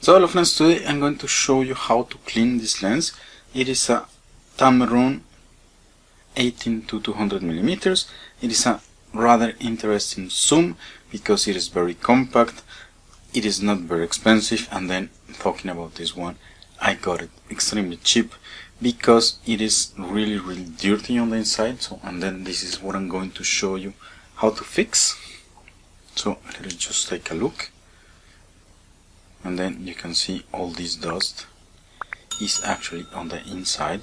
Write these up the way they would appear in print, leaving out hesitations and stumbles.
So hello friends, today I'm going to show you how to clean this lens. It is a Tamron 18 to 200 millimeters. It is a rather interesting zoom because it is very compact, it is not very expensive, and then talking about this one, I got it extremely cheap because it is really dirty on the inside. So, and then this is what I'm going to show you how to fix. So let's just take a look. And then you can see all this dust is actually on the inside.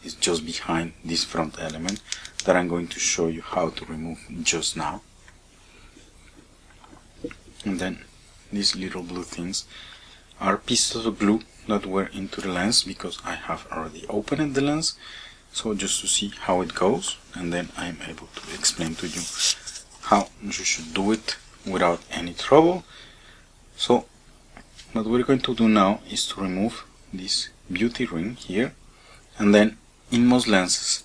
It's just behind this front element that I'm going to show you how to remove just now. And then these little blue things are pieces of glue that were into the lens because I have already opened the lens. So just to see how it goes, and then I'm able to explain to you how you should do it without any trouble. So what we're going to do now is to remove this beauty ring here, and then in most lenses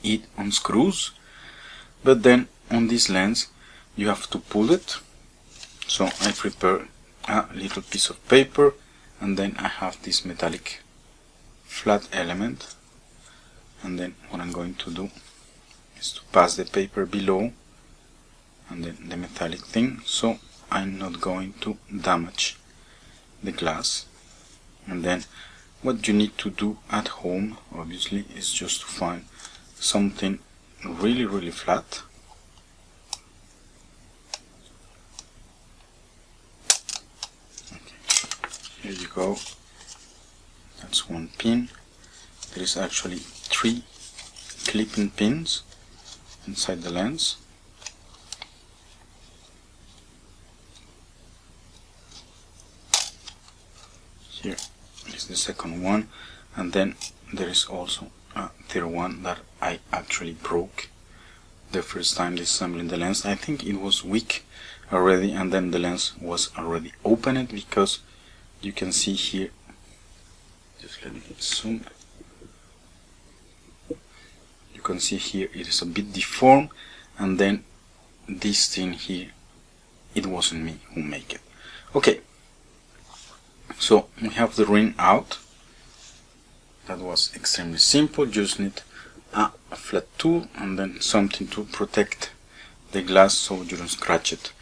it unscrews, but then on this lens you have to pull it. So I prepare a little piece of paper, and then I have this metallic flat element, and then what I'm going to do is to pass the paper below and then the metallic thing, so I'm not going to damage the glass. And then what you need to do at home obviously is just to find something really flat. Okay. Here you go, that's one pin. There is actually 3 clipping pins inside the lens. Here is the second one, and then there is also a third one that I actually broke the first time disassembling the lens. I think it was weak already, and then the lens was already opened because you can see here, just let me zoom, you can see here it is a bit deformed, and then this thing here, it wasn't me who made it. Okay. So we have the ring out. That was extremely simple. Just need a flat tool and then something to protect the glass so you don't scratch it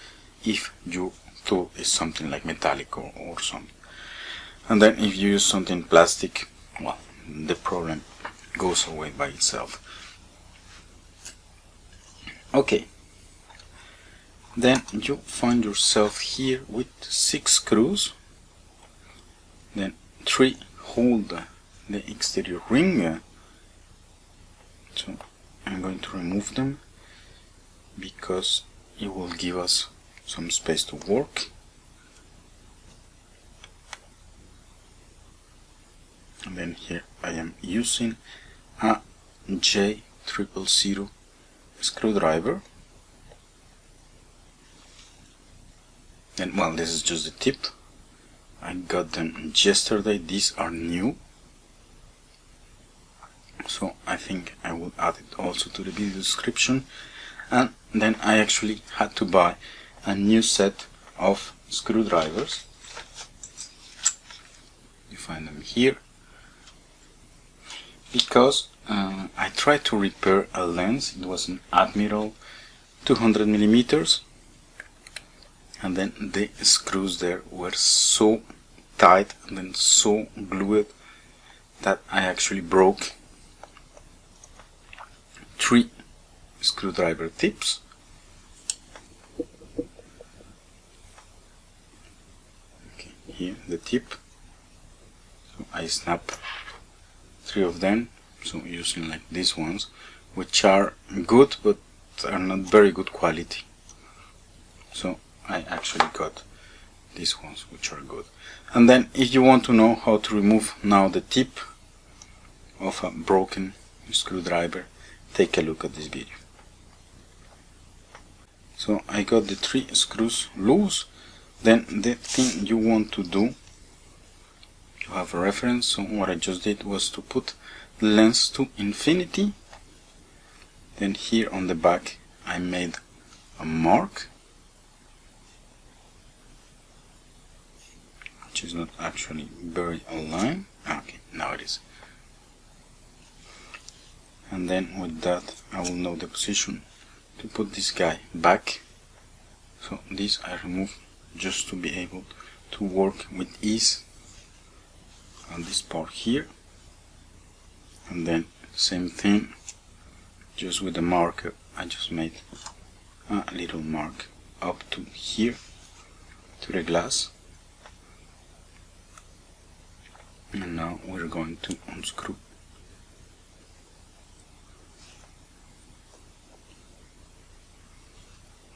if your tool is something like metallic or something. And then if you use something plastic, well, the problem goes away by itself. Okay. Then you find yourself here with 6 screws. Then 3 hold the exterior ring. So I'm going to remove them because it will give us some space to work. And then here I am using a J000 screwdriver. And well, this is just the tip. I got them yesterday, these are new, so I think I will add it also to the video description. And then I actually had to buy a new set of screwdrivers. You find them here because I tried to repair a lens. It was an Admiral 200 millimeters. And then the screws there were so tight and then so glued that I actually broke 3 screwdriver tips. Okay, here the tip. So I snap 3 of them, so using like these ones, which are good but are not very good quality. So I actually got these ones which are good. And then if you want to know how to remove now the tip of a broken screwdriver, take a look at this video. So I got the 3 screws loose. Then the thing you want to do, you have a reference. So what I just did was to put the lens to infinity. Then here on the back I made a mark is not actually very aligned. Okay, now it is. And then with that I will know the position to put this guy back. So this I remove just to be able to work with ease on this part here. And then same thing, just with the marker I just made a little mark up to here to the glass. And now we're going to unscrew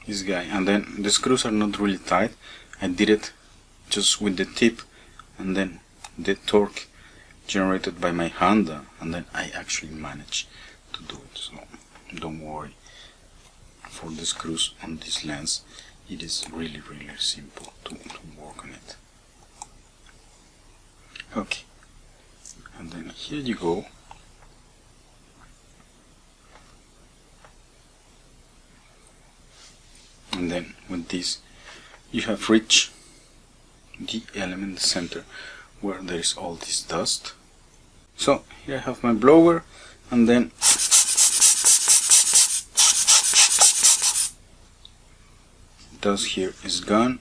this guy, and then the screws are not really tight. I did it just with the tip and then the torque generated by my hand, and then I actually managed to do it. So don't worry, for the screws on this lens it is really simple to work on it. Okay, and then here you go. And then with this you have reached the element in the center where there is all this dust. So here I have my blower, and then dust here is gone.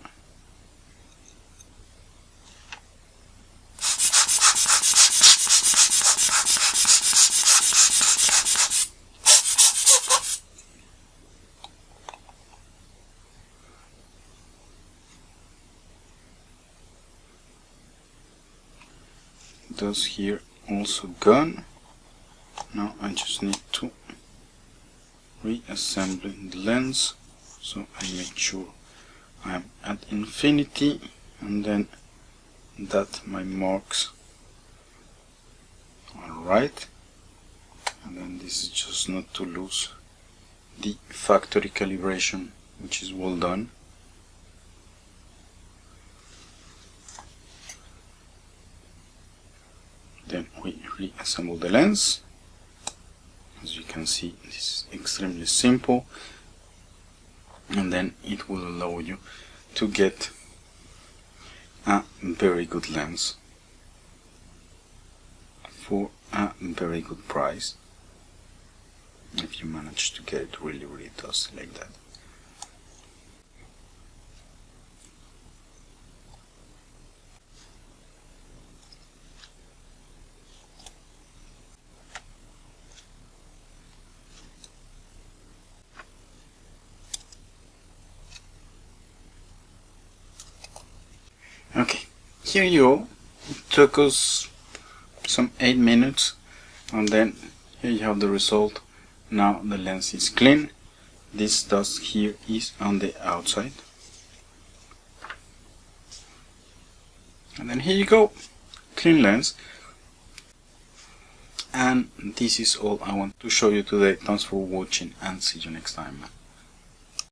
Dust here also gone. Now I just need to reassemble the lens, so I make sure I'm at infinity, and then that my marks are right, and then this is just not to lose the factory calibration, which is well done. Then we reassemble the lens. As you can see, this is extremely simple, and then it will allow you to get a very good lens for a very good price, if you manage to get it really dusty like that. Okay, here you go. It took us some 8 minutes, and then here you have the result. Now the lens is clean. This dust here is on the outside, and then here you go, clean lens. And this is all I want to show you today. Thanks for watching, and see you next time.